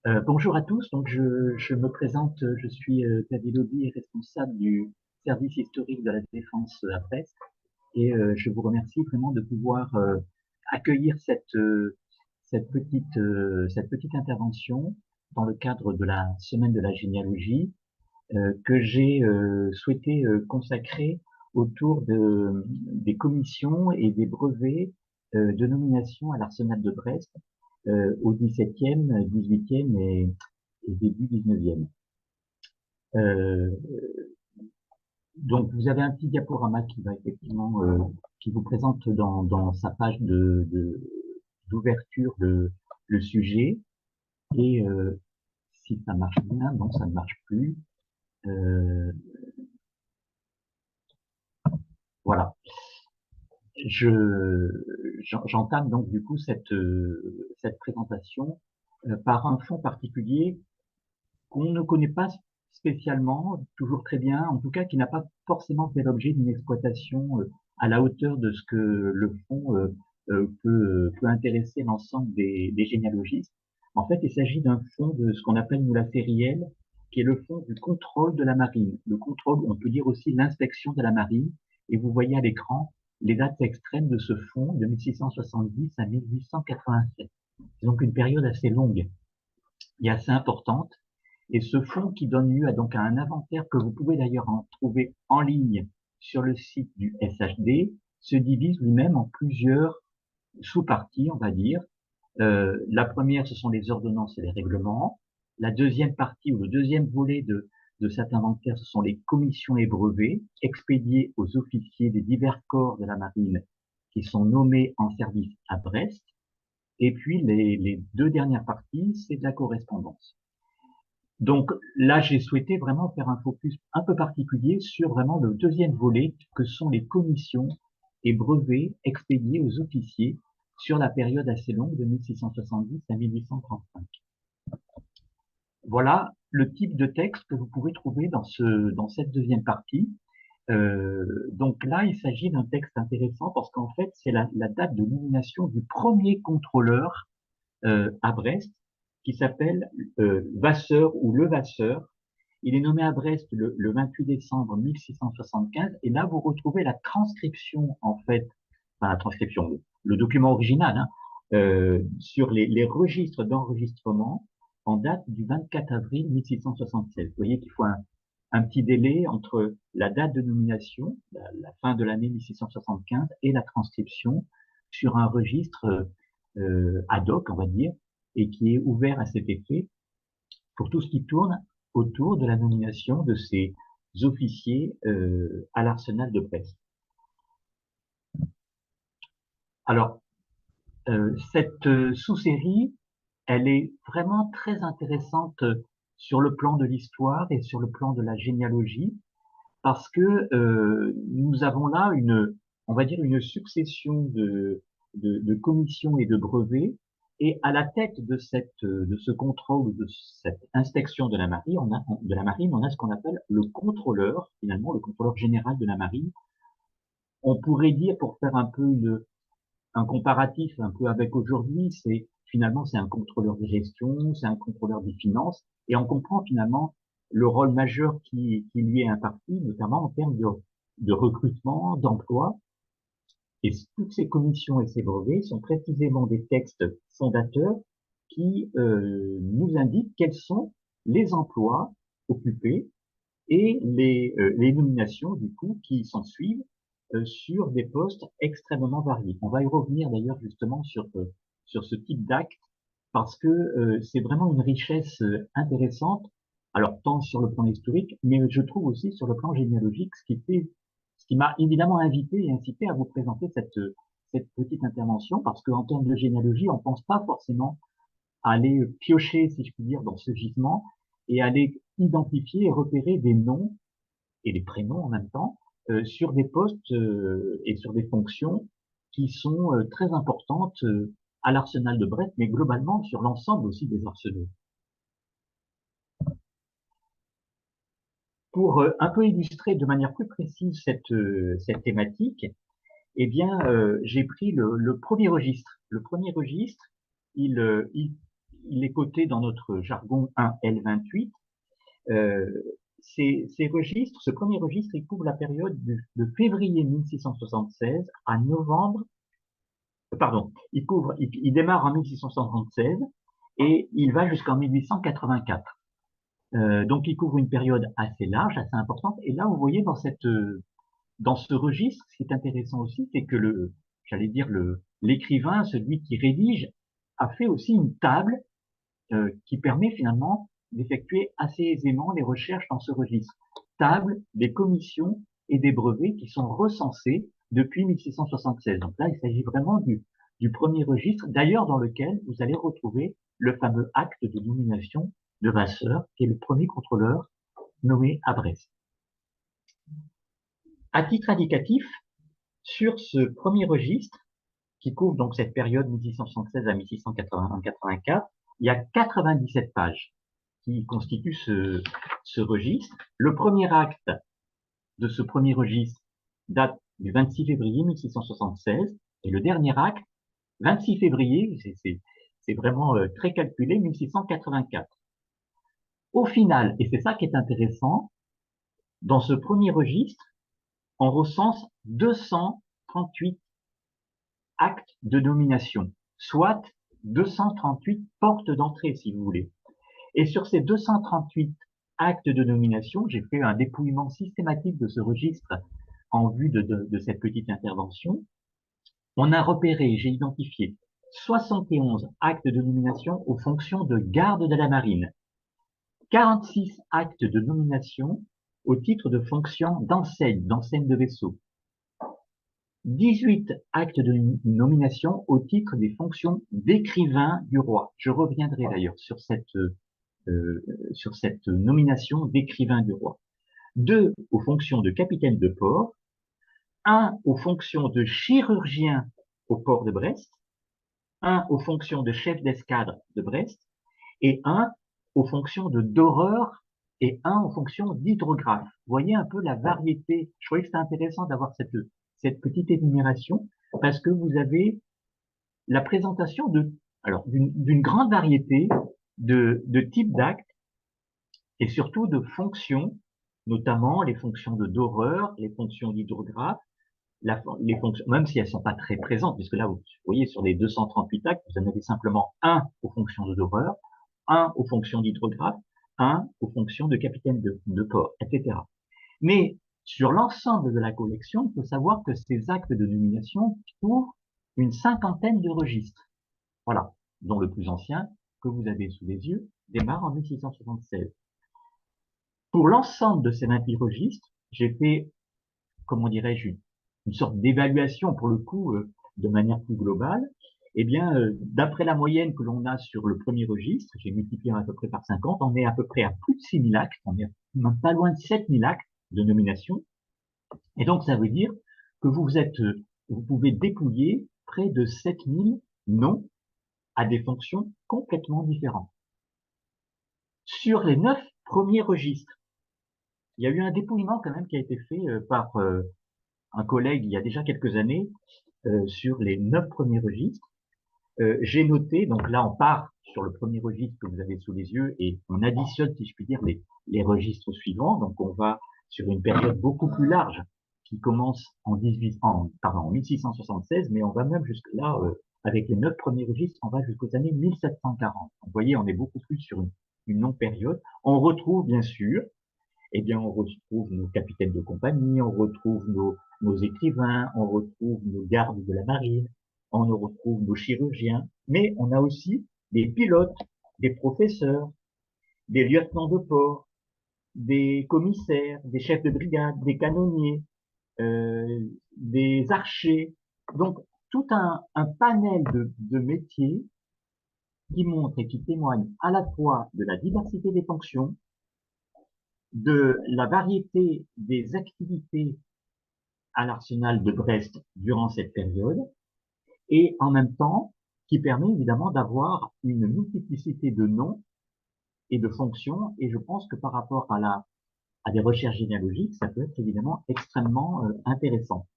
Bonjour à tous, donc je me présente, je suis Xavier Lobby, responsable du service historique de la Défense à Brest, et je vous remercie vraiment de pouvoir accueillir cette petite intervention dans le cadre de la semaine de la généalogie que j'ai souhaité consacrer autour des commissions et des brevets de nomination à l'Arsenal de Brest au XVIIe, XVIIIe et début XIXe. Euh, donc vous avez un petit diaporama qui va effectivement qui vous présente dans sa page d'ouverture le sujet et si ça marche bien, bon ça ne marche plus. Euh, voilà. J'entame donc du coup cette présentation par un fond particulier qu'on ne connaît pas spécialement, toujours très bien, en tout cas qui n'a pas forcément fait l'objet d'une exploitation à la hauteur de ce que le fond peut intéresser l'ensemble des généalogistes. En fait, il s'agit d'un fond de ce qu'on appelle nous la série L, qui est le fond du contrôle de la marine. Le contrôle, on peut dire aussi l'inspection de la marine. Et vous voyez à l'écran les dates extrêmes de ce fond de 1670 à 1887. C'est donc une période assez longue et assez importante. Et ce fonds qui donne lieu à un inventaire que vous pouvez d'ailleurs en trouver en ligne sur le site du SHD se divise lui-même en plusieurs sous-parties, on va dire. La première, ce sont les ordonnances et les règlements. La deuxième partie ou le deuxième volet de cet inventaire, ce sont les commissions et brevets expédiés aux officiers des divers corps de la marine qui sont nommés en service à Brest. Et puis les deux dernières parties, c'est de la correspondance. Donc là, j'ai souhaité vraiment faire un focus un peu particulier sur vraiment le deuxième volet, que sont les commissions et brevets expédiés aux officiers sur la période assez longue de 1670 à 1835. Voilà le type de texte que vous pourrez trouver dans cette deuxième partie. Donc là, il s'agit d'un texte intéressant parce qu'en fait, c'est la date de nomination du premier contrôleur à Brest, qui s'appelle Vasseur ou Levasseur. Il est nommé à Brest le 28 décembre 1675, et là vous retrouvez la transcription en fait, enfin la transcription, le document original, hein, sur les registres d'enregistrement en date du 24 avril 1676. Vous voyez qu'il faut un petit délai entre la date de nomination, la fin de l'année 1675, et la transcription sur un registre ad hoc, on va dire, et qui est ouvert à cet effet pour tout ce qui tourne autour de la nomination de ces officiers à l'Arsenal de Brest. Alors, cette sous-série, elle est vraiment très intéressante sur le plan de l'histoire et sur le plan de la généalogie, parce que nous avons là on va dire une succession de commissions et de brevets, et à la tête de ce contrôle ou de cette inspection de la marine, on a ce qu'on appelle le contrôleur, finalement le contrôleur général de la marine. On pourrait dire, pour faire un peu un comparatif un peu avec aujourd'hui, c'est un contrôleur de gestion, c'est un contrôleur des finances, et on comprend finalement le rôle majeur qui lui est imparti, notamment en termes de recrutement, d'emploi. Et toutes ces commissions et ces brevets sont précisément des textes fondateurs qui nous indiquent quels sont les emplois occupés et les nominations du coup qui s'en suivent sur des postes extrêmement variés. On va y revenir d'ailleurs justement sur ce type d'acte parce que c'est vraiment une richesse intéressante, alors tant sur le plan historique, mais je trouve aussi sur le plan généalogique, ce qui m'a évidemment invité et incité à vous présenter cette petite intervention, parce qu'en termes de généalogie, on ne pense pas forcément à aller piocher, si je puis dire, dans ce gisement et aller identifier et repérer des noms et des prénoms en même temps sur des postes et sur des fonctions qui sont très importantes à l'arsenal de Brest, mais globalement sur l'ensemble aussi des arsenaux. Pour un peu illustrer de manière plus précise cette thématique, eh bien, j'ai pris le premier registre. Le premier registre, il il est coté dans notre jargon 1L28. Euh, ces registres, ce premier registre, il couvre la période de février 1676 à novembre, pardon, il démarre en 1676 et il va jusqu'en 1884. Donc, il couvre une période assez large, assez importante. Et là, vous voyez dans ce registre, ce qui est intéressant aussi, c'est que j'allais dire l'écrivain, celui qui rédige, a fait aussi une table qui permet finalement d'effectuer assez aisément les recherches dans ce registre. Table des commissions et des brevets qui sont recensés depuis 1676. Donc là, il s'agit vraiment du premier registre, d'ailleurs dans lequel vous allez retrouver le fameux acte de nomination de Vasseur, qui est le premier contrôleur nommé à Brest. À titre indicatif, sur ce premier registre, qui couvre donc cette période 1676 à 1684, il y a 97 pages qui constituent ce registre. Le premier acte de ce premier registre date du 26 février 1676 et le dernier acte, 26 février, c'est vraiment très calculé, 1684. Au final, et c'est ça qui est intéressant, dans ce premier registre, on recense 238 actes de nomination, soit 238 portes d'entrée, si vous voulez. Et sur ces 238 actes de nomination, j'ai fait un dépouillement systématique de ce registre en vue de cette petite intervention. On a repéré, j'ai identifié 71 actes de nomination aux fonctions de garde de la marine, 46 actes de nomination au titre de fonction d'enseigne de vaisseau, 18 actes de nomination au titre des fonctions d'écrivain du roi. Je reviendrai d'ailleurs sur cette nomination d'écrivain du roi. 2 aux fonctions de capitaine de port, 1 aux fonctions de chirurgien au port de Brest, 1 aux fonctions de chef d'escadre de Brest, et 1 aux fonctions de doreur et 1 aux fonctions d'hydrographe. Vous voyez un peu la variété. Je trouvais que c'était intéressant d'avoir cette petite énumération parce que vous avez la présentation d'une grande variété de types d'actes et surtout de fonctions, notamment les fonctions de doreur, les fonctions d'hydrographe, les fonctions, même si elles sont pas très présentes, puisque là, vous voyez, sur les 238 actes, vous en avez simplement un aux fonctions de doreur, un aux fonctions d'hydrographe, un aux fonctions de capitaine de port, etc. Mais sur l'ensemble de la collection, il faut savoir que ces actes de nomination couvrent une cinquantaine de registres. Voilà, dont le plus ancien, que vous avez sous les yeux, démarre en 1676. Pour l'ensemble de ces 28 registres, j'ai fait, comment dirais-je, une sorte d'évaluation pour le coup de manière plus globale. Eh bien, d'après la moyenne que l'on a sur le premier registre, j'ai multiplié à peu près par 50, on est à peu près à plus de 6000 actes, on est même pas loin de 7000 actes de nomination. Et donc, ça veut dire que vous pouvez dépouiller près de 7000 noms à des fonctions complètement différentes. Sur les 9 premiers registres, il y a eu un dépouillement quand même qui a été fait par un collègue il y a déjà quelques années sur les 9 premiers registres. J'ai noté, donc là on part sur le premier registre que vous avez sous les yeux et on additionne, si je puis dire, les registres suivants. Donc on va sur une période beaucoup plus large qui commence en 1676, mais on va même jusque là, avec les 9 premiers registres, on va jusqu'aux années 1740. Vous voyez, on est beaucoup plus sur une longue période. On retrouve bien sûr, eh bien, on retrouve nos capitaines de compagnie, on retrouve nos écrivains, on retrouve nos gardes de la marine, on retrouve nos chirurgiens, mais on a aussi des pilotes, des professeurs, des lieutenants de port, des commissaires, des chefs de brigade, des canonniers, des archers. Donc, tout un panel de métiers qui montre et qui témoigne à la fois de la diversité des fonctions, de la variété des activités à l'arsenal de Brest durant cette période et en même temps qui permet évidemment d'avoir une multiplicité de noms et de fonctions et je pense que par rapport à des recherches généalogiques, ça peut être évidemment extrêmement intéressant.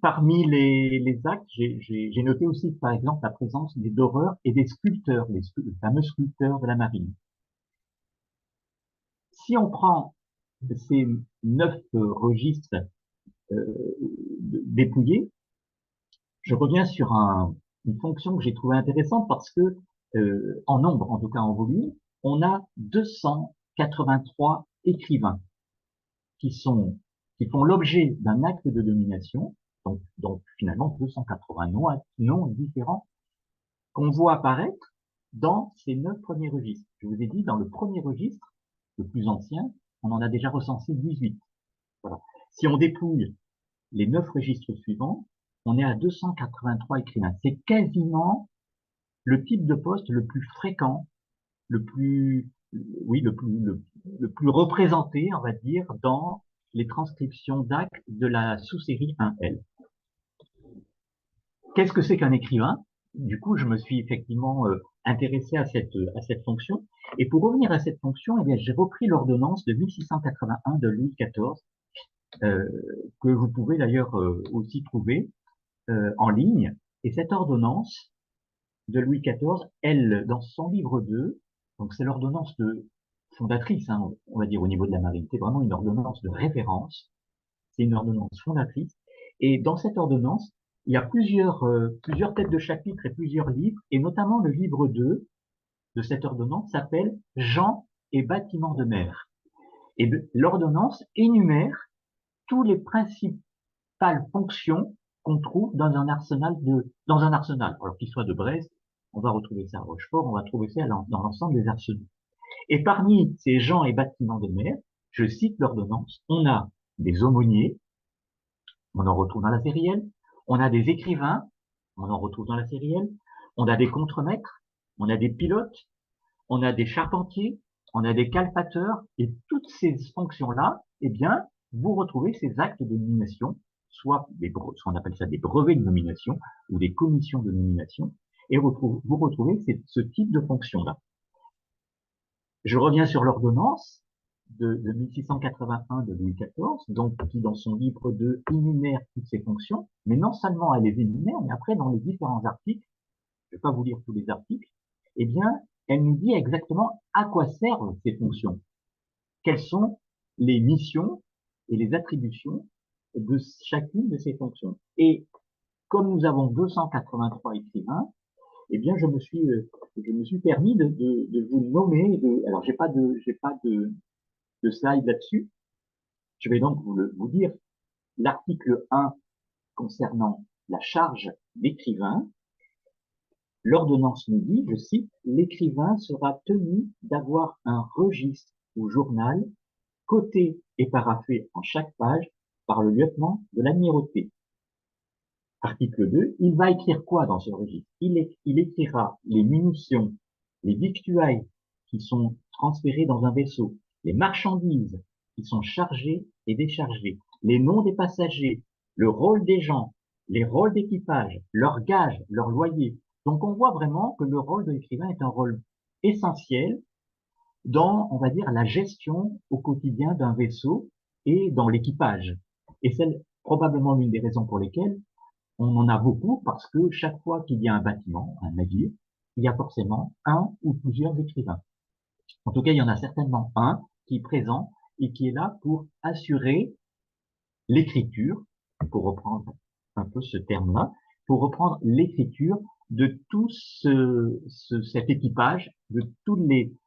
Parmi les actes, j'ai noté aussi, par exemple, la présence des doreurs et des sculpteurs, les fameux sculpteurs de la marine. Si on prend ces 9 registres dépouillés, je reviens sur une fonction que j'ai trouvée intéressante parce que, en nombre, en tout cas en volume, on a 283 écrivains qui sont, qui font l'objet d'un acte de domination, donc finalement 280 noms différents qu'on voit apparaître dans ces 9 premiers registres. Je vous ai dit, dans le premier registre, le plus ancien, on en a déjà recensé 18. Voilà. Si on dépouille les 9 registres suivants, on est à 283 écrivains. C'est quasiment le type de poste le plus fréquent, le plus, oui, le plus représenté, on va dire, dans les transcriptions d'actes de la sous-série 1L. Qu'est-ce que c'est qu'un écrivain? Du coup, je me suis effectivement intéressé à cette fonction. Et pour revenir à cette fonction, eh bien, j'ai repris l'ordonnance de 1681 de Louis XIV, que vous pouvez d'ailleurs aussi trouver en ligne. Et cette ordonnance de Louis XIV, elle, dans son livre 2, donc c'est l'ordonnance fondatrice, hein, on va dire au niveau de la marine, c'est vraiment une ordonnance de référence, c'est une ordonnance fondatrice. Et dans cette ordonnance, il y a plusieurs têtes de chapitre et plusieurs livres, et notamment le livre 2 de cette ordonnance s'appelle Gens et bâtiments de mer. Et l'ordonnance énumère tous les principes fonctions qu'on trouve dans un arsenal. Alors qu'il soit de Brest, on va retrouver ça à Rochefort, on va trouver ça dans l'ensemble des arsenaux. Et parmi ces gens et bâtiments de mer, je cite l'ordonnance, on a des aumôniers, on en retrouve dans la sérielle, on a des écrivains, on en retrouve dans la sérielle, on a des contremaîtres, on a des pilotes, on a des charpentiers, on a des calfateurs, et toutes ces fonctions-là, eh bien, vous retrouvez ces actes de nomination, soit on appelle ça des brevets de nomination, ou des commissions de nomination, et vous retrouvez ce type de fonction-là. Je reviens sur l'ordonnance de 1681 de Louis XIV, donc qui dans son livre 2 énumère toutes ces fonctions, mais non seulement elle les énumère, mais après dans les différents articles, je ne vais pas vous lire tous les articles, eh bien, elle nous dit exactement à quoi servent ces fonctions, quelles sont les missions et les attributions de chacune de ces fonctions. Et comme nous avons 283 écrivains, eh bien, je me suis permis de vous nommer. Alors, j'ai pas de slide là-dessus. Je vais donc vous dire l'article 1 concernant la charge d'écrivain. L'ordonnance nous dit, je cite, l'écrivain sera tenu d'avoir un registre ou journal coté et paraphé en chaque page par le lieutenant de l'amirauté. Article 2, il va écrire quoi dans ce registre? Il écrira les munitions, les victuailles qui sont transférées dans un vaisseau, les marchandises qui sont chargées et déchargées, les noms des passagers, le rôle des gens, les rôles d'équipage, leurs gages, leurs loyers. Donc on voit vraiment que le rôle de l'écrivain est un rôle essentiel dans, on va dire, la gestion au quotidien d'un vaisseau et dans l'équipage. Et c'est probablement l'une des raisons pour lesquelles on en a beaucoup parce que chaque fois qu'il y a un bâtiment, un navire, il y a forcément un ou plusieurs écrivains. En tout cas, il y en a certainement un qui est présent et qui est là pour assurer l'écriture, pour reprendre un peu ce terme-là, pour reprendre l'écriture de tout cet équipage, de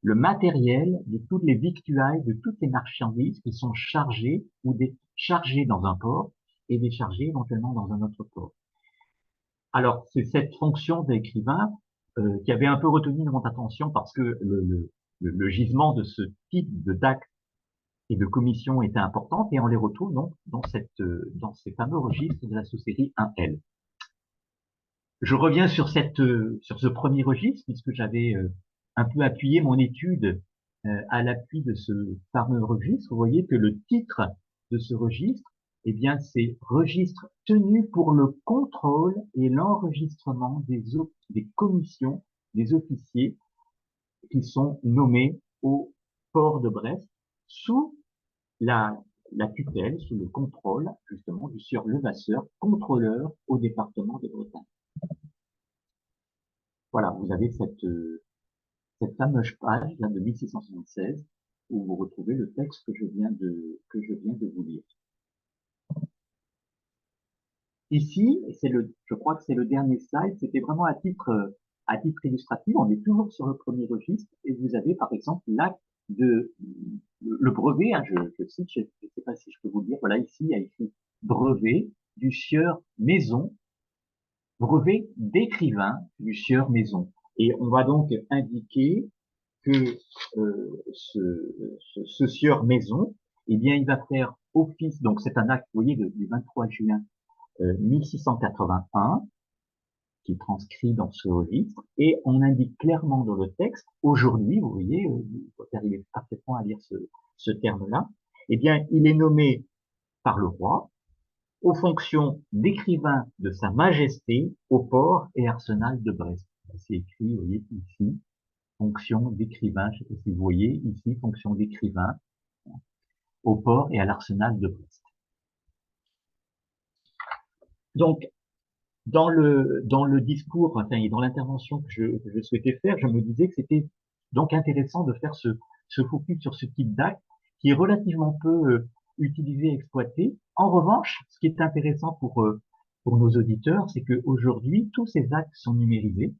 le matériel, de toutes les victuailles, de toutes les marchandises qui sont chargées ou déchargées dans un port et déchargées éventuellement dans un autre port. Alors, c'est cette fonction d'écrivain qui avait un peu retenu notre attention parce que le gisement de ce type d'acte et de commission était importante et on les retrouve donc dans ces fameux registres de la sous-série 1L. Je reviens sur sur ce premier registre puisque j'avais un peu appuyé mon étude à l'appui de ce fameux registre. Vous voyez que le titre de ce registre, eh bien, c'est registre tenu pour le contrôle et l'enregistrement des commissions des officiers qui sont nommés au port de Brest sous la tutelle, sous le contrôle, justement, du sieur Levasseur, contrôleur au département de Bretagne. Voilà, vous avez cette fameuse page là, de 1676 où vous retrouvez le texte que je viens de vous lire. Ici, je crois que c'est le dernier slide, c'était vraiment à titre illustratif, on est toujours sur le premier registre, et vous avez par exemple l'acte le brevet, hein, je cite, je ne sais pas si je peux vous le dire, voilà, ici, il y a écrit brevet du sieur Maison, brevet d'écrivain du sieur Maison. Et on va donc indiquer que ce sieur Maison, eh bien, il va faire office, donc c'est un acte, vous voyez, du 23 juin 1681, qui est transcrit dans ce registre, et on indique clairement dans le texte, aujourd'hui, vous voyez, vous arrivez parfaitement à lire ce terme-là, eh bien, il est nommé par le roi aux fonctions d'écrivain de Sa Majesté au port et arsenal de Brest. C'est écrit, vous voyez, ici, fonction d'écrivain, je ne sais pas si vous voyez, ici, fonction d'écrivain au port et à l'arsenal de Brest. Donc, dans le discours, enfin, et dans l'intervention que je souhaitais faire, je me disais que c'était donc intéressant de faire ce focus sur ce type d'acte qui est relativement peu utilisé et exploité. En revanche, ce qui est intéressant pour nos auditeurs, c'est qu'aujourd'hui, tous ces actes sont numérisés,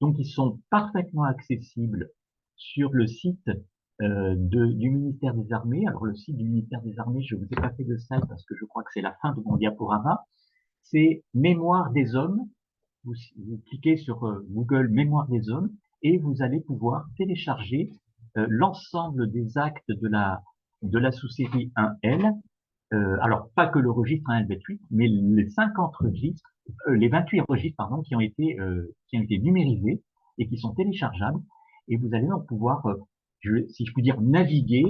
donc ils sont parfaitement accessibles sur le site du ministère des Armées. Alors le site du ministère des Armées, je vous ai pas fait de slide parce que je crois que c'est la fin de mon diaporama. C'est Mémoire des hommes. Vous cliquez sur Google Mémoire des hommes et vous allez pouvoir télécharger l'ensemble des actes de la sous-série 1L. Alors, pas que le registre 1L28, mais les 50 registres, les 28 registres, pardon, qui ont été numérisés et qui sont téléchargeables. Et vous allez donc pouvoir, si je puis dire, naviguer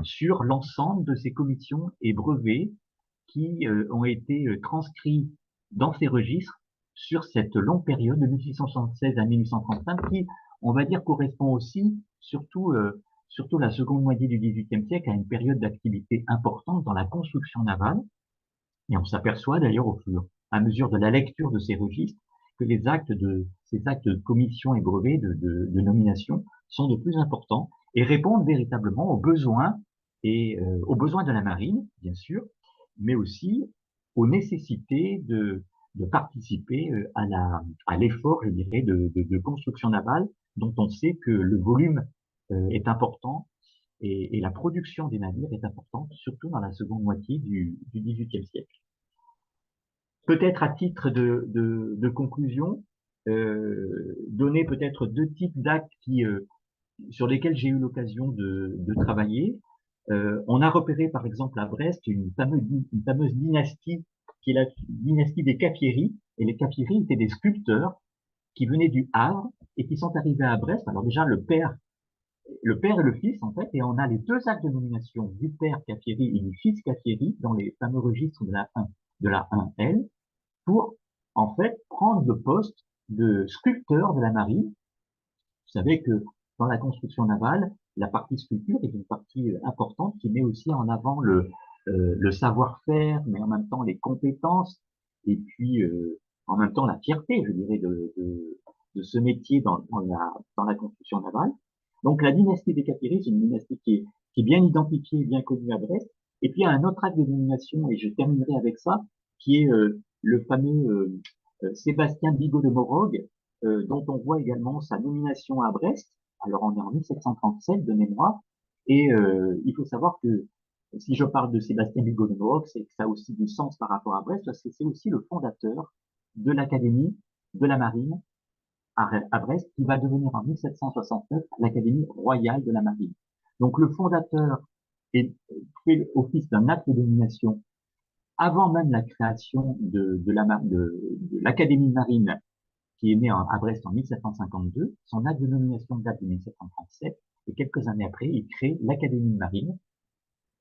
sur l'ensemble de ces commissions et brevets qui ont été transcrits dans ces registres sur cette longue période de 1676 à 1835 qui, on va dire, correspond aussi, surtout la seconde moitié du XVIIIe siècle, à une période d'activité importante dans la construction navale. Et on s'aperçoit d'ailleurs à mesure de la lecture de ces registres que ces actes de commission et brevets de nomination sont de plus importants et répondent véritablement aux besoins de la marine, bien sûr, mais aussi aux nécessités de participer à l'effort, je dirais, de construction navale, dont on sait que le volume est important et la production des navires est importante, surtout dans la seconde moitié du XVIIIe siècle. Peut-être à titre de conclusion, donner peut-être deux types d'actes sur lesquels j'ai eu l'occasion de travailler. On a repéré par exemple à Brest une fameuse dynastie qui est la dynastie des Capieri. Et les Capieri étaient des sculpteurs qui venaient du Havre et qui sont arrivés à Brest. Alors déjà le père et le fils en fait, et on a les deux actes de nomination du père Capieri et du fils Capieri dans les fameux registres de la 1L pour en fait prendre le poste de sculpteur de la marine. Vous savez que dans la construction navale, la partie sculpture est une partie importante qui met aussi en avant le savoir-faire, mais en même temps les compétences, et puis en même temps la fierté, je dirais, de ce métier dans la construction navale. Donc la dynastie des Capieri, c'est une dynastie qui est bien identifiée et bien connue à Brest. Et puis il y a un autre acte de nomination, et je terminerai avec ça, qui est le fameux Sébastien Bigot de Morogue, dont on voit également sa nomination à Brest. Alors on est en 1737 de mémoire, et il faut savoir que si je parle de Sébastien Bigot de Morogue, c'est que ça a aussi du sens par rapport à Brest, parce que c'est aussi le fondateur de l'Académie de la Marine à Brest, qui va devenir en 1769 l'Académie royale de la Marine. Donc le fondateur fait office d'un acte de nomination avant même la création de l'Académie marine qui est né à Brest en 1752. Son acte de nomination date de 1737 et quelques années après, il crée l'Académie marine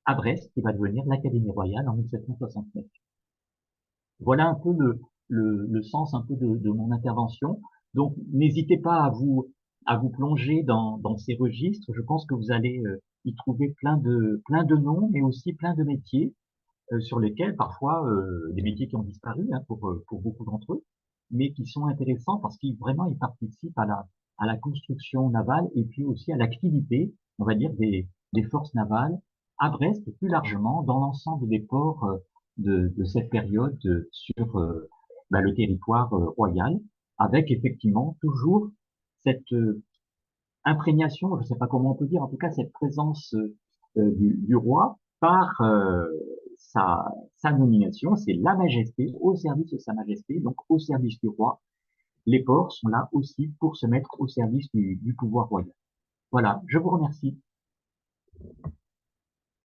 à Brest qui va devenir l'Académie royale en 1769. Voilà un peu le sens un peu de mon intervention. Donc n'hésitez pas à vous plonger dans ces registres. Je pense que vous allez y trouver plein de noms, mais aussi plein de métiers sur lesquels parfois des métiers qui ont disparu hein, pour beaucoup d'entre eux, mais qui sont intéressants parce qu'ils vraiment ils participent à la construction navale et puis aussi à l'activité, on va dire, des forces navales à Brest et plus largement dans l'ensemble des ports de cette période sur le territoire royal, avec effectivement toujours cette imprégnation, je ne sais pas comment on peut dire, en tout cas cette présence du roi par sa nomination, c'est la majesté, au service de sa majesté, donc au service du roi. Les ports sont là aussi pour se mettre au service du pouvoir royal. Voilà, je vous remercie.